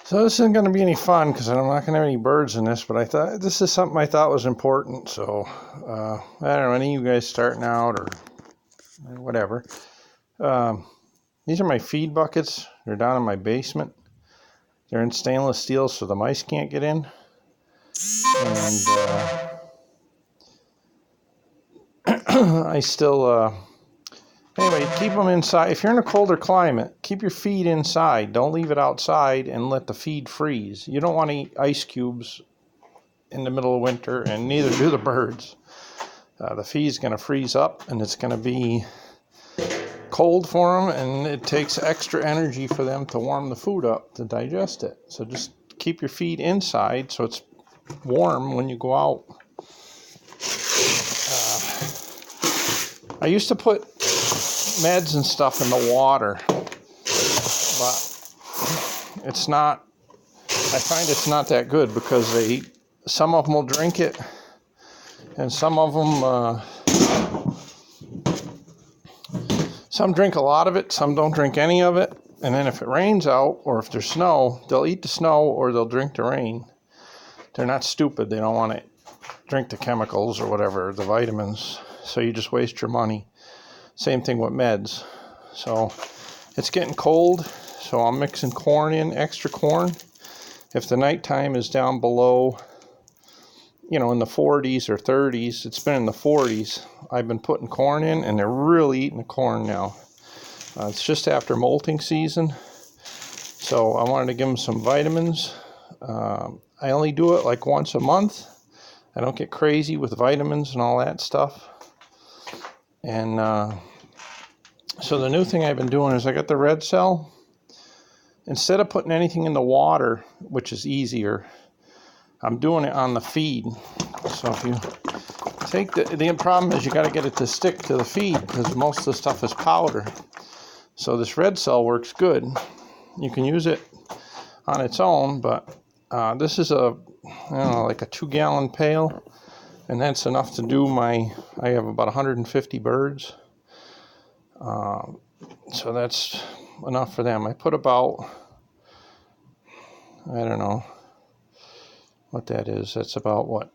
So this isn't going to be any fun because I'm not going to have any birds in this, but I thought this is something I thought was important. So I don't know, any of you guys starting out or whatever. These are my feed buckets. They're down in my basement. They're in stainless steel so the mice can't get in. And I still... Anyway, keep them inside. If you're in a colder climate, keep your feed inside. Don't leave it outside and let the feed freeze. You don't want to eat ice cubes in the middle of winter, and neither do the birds. The feed's going to freeze up, and it's going to be cold for them, and it takes extra energy for them to warm the food up to digest it. So just keep your feed inside so it's warm when you go out. I used to put meds and stuff in the water, but it's not, I find it's not that good because some of them will drink it and some of them, some drink a lot of it, some don't drink any of it, and then if it rains out or if there's snow, they'll eat the snow or they'll drink the rain. They're not stupid, they don't want to drink the chemicals or whatever, the vitamins, so you just waste your money. Same thing with meds. So it's getting cold, so I'm mixing corn in, extra corn. If the nighttime is down below, in the 40s or 30s, it's been in the 40s, I've been putting corn in, and they're really eating the corn now. It's just after molting season, so I wanted to give them some vitamins. I only do it like once a month. I don't get crazy with vitamins and all that stuff. And so the new thing I've been doing is I got the red cell. Instead of putting anything in the water, which is easier, I'm doing it on the feed. So if you take the problem is you got to get it to stick to the feed because most of the stuff is powder. So this red cell works good. You can use it on its own, but this is like a 2-gallon pail. And that's enough to do I have about 150 birds. So that's enough for them. I put about, I don't know what that is. That's about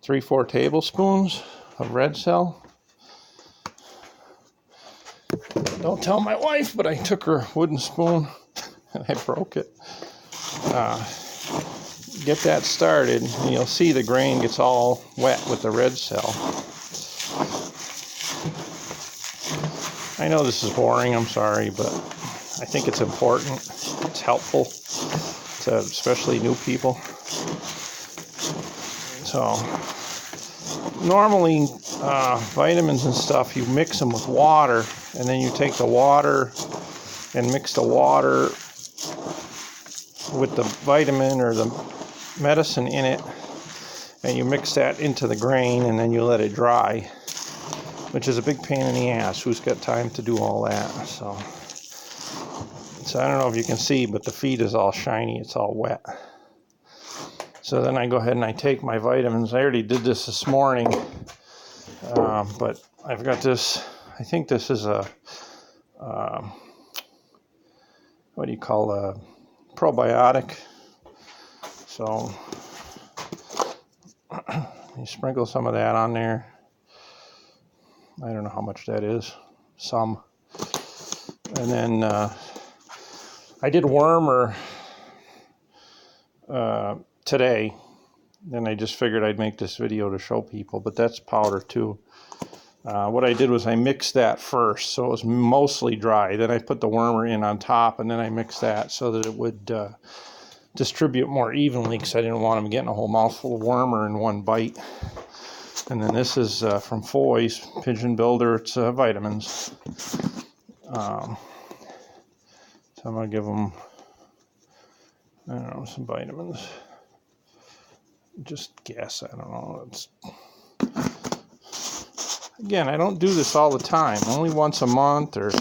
3-4 tablespoons of red cell. Don't tell my wife, but I took her wooden spoon and I broke it. Get that started, and you'll see the grain gets all wet with the red cell. I know this is boring, I'm sorry, but I think it's important. It's helpful to especially new people. So normally vitamins and stuff, you mix them with water, and then you take the water and mix the water with the vitamin or the medicine in it, and you mix that into the grain, and then you let it dry, which is a big pain in the ass. Who's got time to do all that? So I don't know if you can see, but the feed is all shiny, it's all wet. So then I go ahead and I take my vitamins. I already did this morning, but I've got this, I think this is a what do you call a probiotic. So you sprinkle some of that on there. I don't know how much that is. Some. And then I did wormer today. Then I just figured I'd make this video to show people, but that's powder too. What I did was I mixed that first, so it was mostly dry. Then I put the wormer in on top, and then I mixed that so that it would distribute more evenly, because I didn't want them getting a whole mouthful of wormer in one bite. And then this is from Foy's Pigeon Builder. It's vitamins. So I'm going to give them, I don't know, some vitamins. Just guess, I don't know. Again, I don't do this all the time. Only once a month, or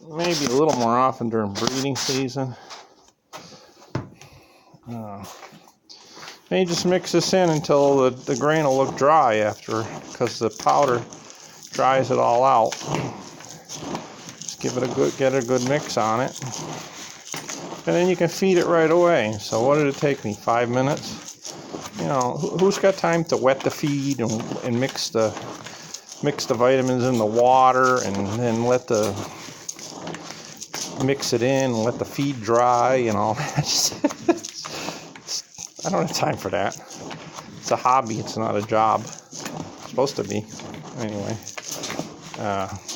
maybe a little more often during breeding season. And you just mix this in until the grain will look dry after, because the powder dries it all out. Just get a good mix on it. and then you can feed it right away. So what did it take me, 5 minutes? You know, who's got time to wet the feed and mix the vitamins in the water and then mix it in and let the feed dry and all that. I don't have time for that. It's a hobby, it's not a job. It's supposed to be. Anyway,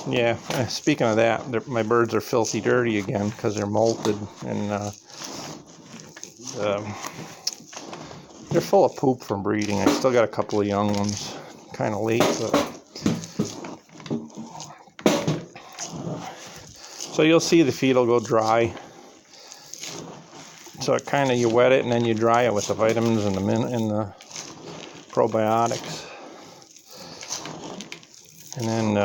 yeah, speaking of that, my birds are filthy dirty again because they're molted, and they're full of poop from breeding. I still got a couple of young ones, kind of late, but so you'll see the feed will go dry. So it kind of, you wet it and then you dry it with the vitamins and the probiotics. And then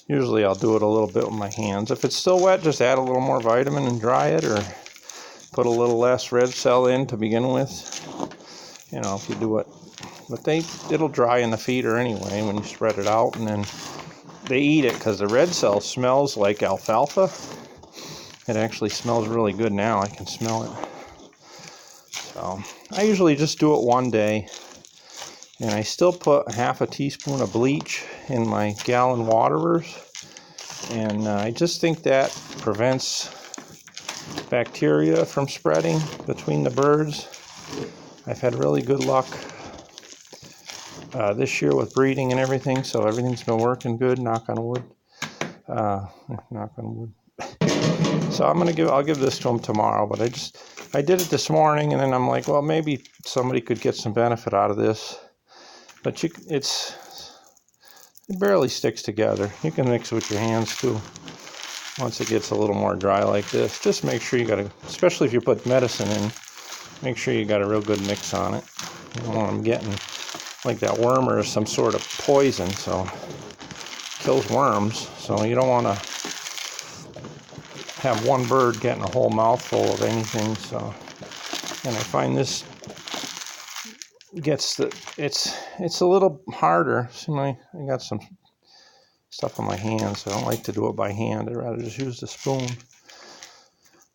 usually I'll do it a little bit with my hands. If it's still wet, just add a little more vitamin and dry it, or put a little less red cell in to begin with. You know, if you do it. But it'll dry in the feeder anyway when you spread it out, and then they eat it because the red cell smells like alfalfa. It actually smells really good now. I can smell it. So I usually just do it one day, and I still put half a teaspoon of bleach in my gallon waterers, and I just think that prevents bacteria from spreading between the birds. I've had really good luck this year with breeding and everything, so everything's been working good, knock on wood. Knock on wood. So I'll give this to them tomorrow, but I did it this morning, and then I'm like, well, maybe somebody could get some benefit out of this. But it barely sticks together. You can mix it with your hands too. Once it gets a little more dry like this, just make sure especially if you put medicine in, make sure you got a real good mix on it. You don't want them getting like that worm or some sort of poison, so it kills worms. So you don't want to have one bird getting a whole mouthful of anything. So, and I find this it's a little harder. See, I got some stuff on my hands, so I don't like to do it by hand. I'd rather just use the spoon.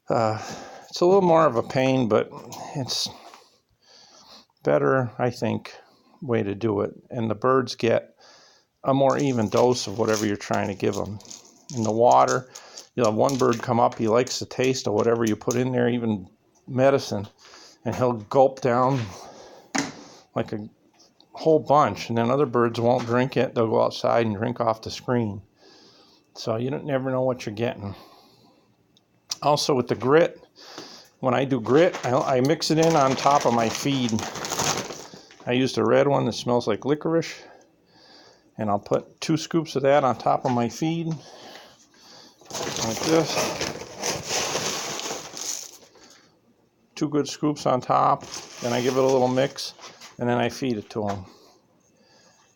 It's a little more of a pain, but it's better, I think, way to do it. And the birds get a more even dose of whatever you're trying to give them. In the water, you'll have one bird come up, he likes the taste of whatever you put in there, even medicine, and he'll gulp down like a whole bunch, and then other birds won't drink it. They'll go outside and drink off the screen. So you never know what you're getting. Also with the grit, when I do grit, I mix it in on top of my feed. I used a red one that smells like licorice, and I'll put 2 scoops of that on top of my feed, like this. 2 good scoops on top, then I give it a little mix, and then I feed it to them.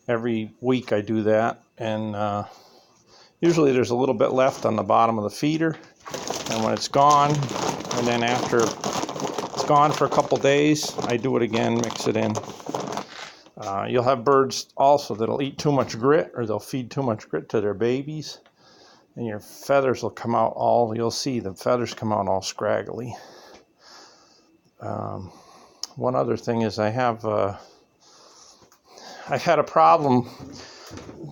Every week I do that, and usually there's a little bit left on the bottom of the feeder, and when it's gone, and then after it's gone for a couple days, I do it again, mix it in. You'll have birds also that'll eat too much grit, or they'll feed too much grit to their babies, and your feathers will come out you'll see the feathers come out all scraggly. One other thing is I've had a problem.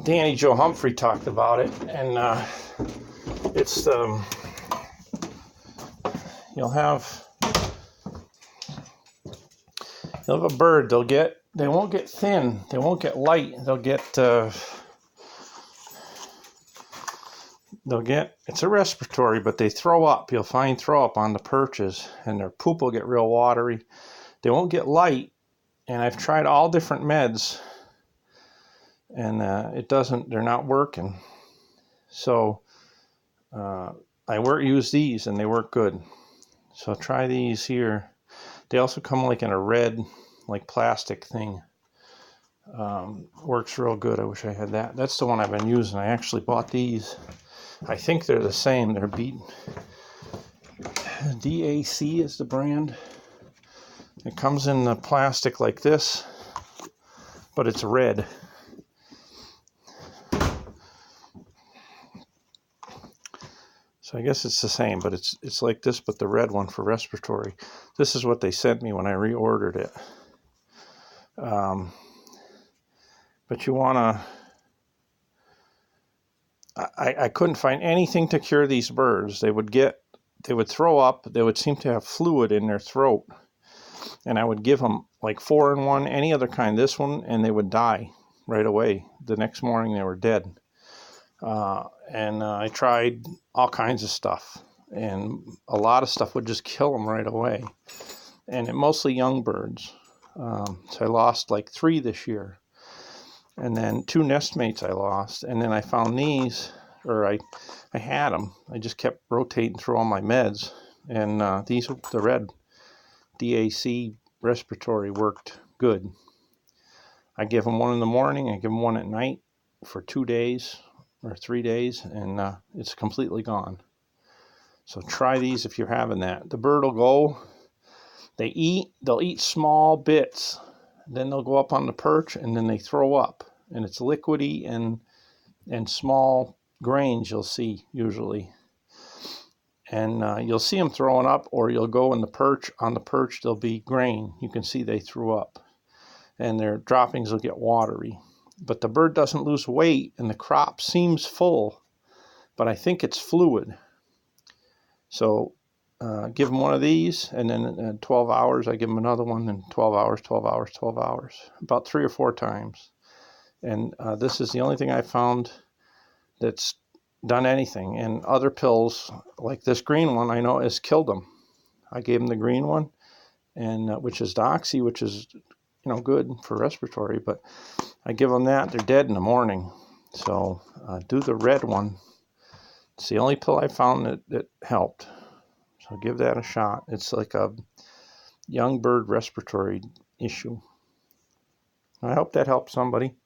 Danny Joe Humphrey talked about it, and it's you'll have a bird. They won't get thin. They won't get light. They'll get. It's a respiratory, but they throw up. You'll find throw up on the perches, and their poop will get real watery. They won't get light, and I've tried all different meds, and they're not working. So use these, and they work good. So try these here. They also come like in a red, like plastic thing. Works real good. I wish I had that. That's the one I've been using. I actually bought these. I think they're the same. They're DAC is the brand. It comes in the plastic like this, but it's red. So I guess it's the same, but it's like this, but the red one for respiratory. This is what they sent me when I reordered it. But you want to, I couldn't find anything to cure these birds. They would throw up, they would seem to have fluid in their throat. And I would give them like 4-in-1, any other kind, this one, and they would die right away. The next morning they were dead. I tried all kinds of stuff, and a lot of stuff would just kill them right away. And mostly young birds. So I lost like 3 this year. And then 2 nestmates I lost. And then I found these, or I had them. I just kept rotating through all my meds. And the red DAC respiratory worked good. I give them one in the morning, I give them one at night for 2 days or 3 days, and it's completely gone. So try these if you're having that. The bird will go, they'll eat small bits, then they'll go up on the perch, and then they throw up. And it's liquidy and small grains you'll see usually. And you'll see them throwing up, or you'll go in the perch. On the perch, there'll be grain. You can see they threw up. And their droppings will get watery. But the bird doesn't lose weight, and the crop seems full. But I think it's fluid. So give them one of these, and then in 12 hours, I give them another one, and 12 hours, 12 hours, 12 hours. About 3 or 4 times. And this is the only thing I found that's done anything. And other pills, like this green one, I know has killed them. I gave them the green one, and which is Doxy, which is good for respiratory. But I give them that; they're dead in the morning. So do the red one. It's the only pill I found that helped. So give that a shot. It's like a young bird respiratory issue. I hope that helps somebody.